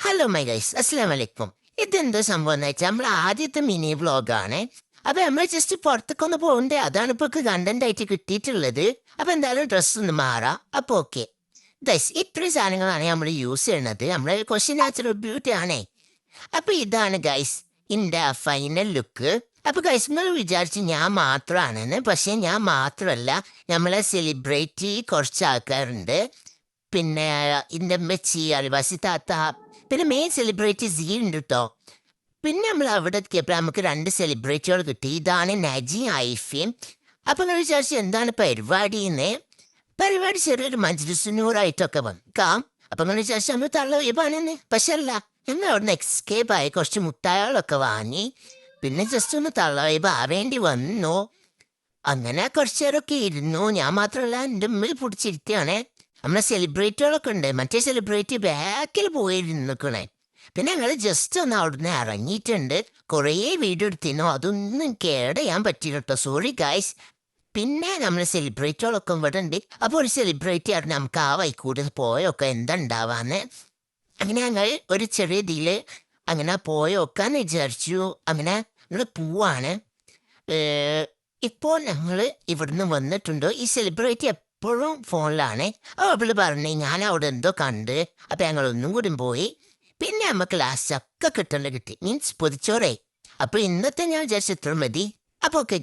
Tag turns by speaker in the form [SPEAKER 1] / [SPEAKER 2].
[SPEAKER 1] Hello my guys, അസ്സലാം വലൈക്കും. ഇതെന്തോ സംഭവം എന്ന് വെച്ചാൽ നമ്മൾ ആദ്യത്തെ മിനി വ്ളോഗാണ്. അപ്പൊ നമ്മൾ ജസ്റ്റ് പുറത്തേക്കൊന്ന് പോകണ്ടേ, അതാണ് ഇപ്പൊ കണ്ടന്റ് ആയിട്ട് കിട്ടിയിട്ടുള്ളത്. അപ്പൊ എന്തായാലും ഡ്രസ്സ് ഒന്ന് മാറാം. അപ്പൊ ഓക്കെ ഗൈസ്, ഇത്രയും സാധനങ്ങളാണ് നമ്മൾ യൂസ് ചെയ്യണത്. നമ്മളെ ക്വസ്റ്റ്യൻ നാച്ചുറൽ ബ്യൂട്ടി ആണേ. അപ്പൊ ഇതാണ് ഗൈസ് ഇന്റെ ഫൈനൽ ലുക്ക്. അപ്പൊ ഗൈസ്, നിങ്ങൾ വിചാരിച്ച് ഞാൻ മാത്രമാണെന്ന്. പക്ഷെ ഞാൻ മാത്രമല്ല, നമ്മളെ സെലിബ്രേറ്റ് കുറച്ച് ആൾക്കാരുണ്ട്. പിന്നെ ഇന്റെ മെച്ചി അൽവാസി താത്ത, പിന്നെ മെയിൻ സെലിബ്രിറ്റി സീ ഉണ്ട് കേട്ടോ. പിന്നെ നമ്മൾ അവിടെ എത്തിയപ്പോൾ നമുക്ക് രണ്ട് സെലിബ്രിറ്റികൾ കിട്ടി. ഇതാണ് നജി ഐഫിയും. അപ്പൊ നിങ്ങൾ വിചാരിച്ചു എന്താണ് പരിപാടിന്ന്. പരിപാടി ചെറിയൊരു മജ്ലിസുനൂറായിട്ടൊക്കെ വന്നേക്കാം. അപ്പൊ നിങ്ങൾ വിചാരിച്ചു നമ്മൾ തള്ളവയ്പാണെന്ന്. പക്ഷെ അല്ല, ഞങ്ങൾ അവിടുന്ന് എക്സ്കേപ്പ് ആയി കുറച്ച് മുട്ടായകളൊക്കെ വാങ്ങി. പിന്നെ ജസ്റ്റ് ഒന്ന് തള്ളവയ്പ് ആവേണ്ടി വന്നു. അങ്ങനെ കുറച്ചു നേരമൊക്കെ ഇരുന്നു. ഞാൻ മാത്രമല്ല, എൻ്റെ ഉമ്മിൽ പിടിച്ചിരിക്കുകയാണേ. നമ്മളെ സെലിബ്രിറ്റികളൊക്കെ ഉണ്ട്. മറ്റേ സെലിബ്രിറ്റി ബാക്കിൽ പോയിരുന്നിക്കണേ. പിന്നെ ഞങ്ങൾ ജസ്റ്റ് ഒന്ന് അവിടുന്ന് ഇറങ്ങിയിട്ടുണ്ട്. കുറേ വീഡിയോ എടുത്തിരുന്നു. അതൊന്നും ചെയ്യാൻ പറ്റില്ല കേട്ടോ. Sorry guys. പിന്നെ നമ്മൾ സെലിബ്രിറ്റികളൊക്കെ ഇവിടെ ഉണ്ട്. അപ്പോൾ ഒരു സെലിബ്രിറ്റി ആയിരുന്നു നമുക്ക് ആ വൈക്കൂടെ പോയൊക്കെ എന്താ ഉണ്ടാവാന്ന്. അങ്ങനെ ഞങ്ങൾ ഒരു ചെറിയ ഇതിൽ അങ്ങനെ പോയൊക്കാന്ന് വിചാരിച്ചു. അങ്ങനെ ഞങ്ങൾ പോവാണ്. ഇപ്പോൾ ഞങ്ങൾ ഇവിടുന്ന് വന്നിട്ടുണ്ടോ. ഈ സെലിബ്രിറ്റി എപ്പോഴും ഫോണിലാണ്. അവള് പറഞ്ഞേ ഞാൻ അവിടെ എന്തോ കണ്ട്. അപ്പം ഞങ്ങൾ ഒന്നും കൂടി പോയി. പിന്നെ നമുക്ക് ലാസ്റ്റ് ഒക്കെ കിട്ടേണ്ട കിട്ടി. മീൻസ് പൊതിച്ചോറേ. അപ്പോൾ ഇന്നത്തെ ഞാൻ വിചാരിച്ചു ഇത്ര മതി. അപ്പോൾ ഓക്കെ.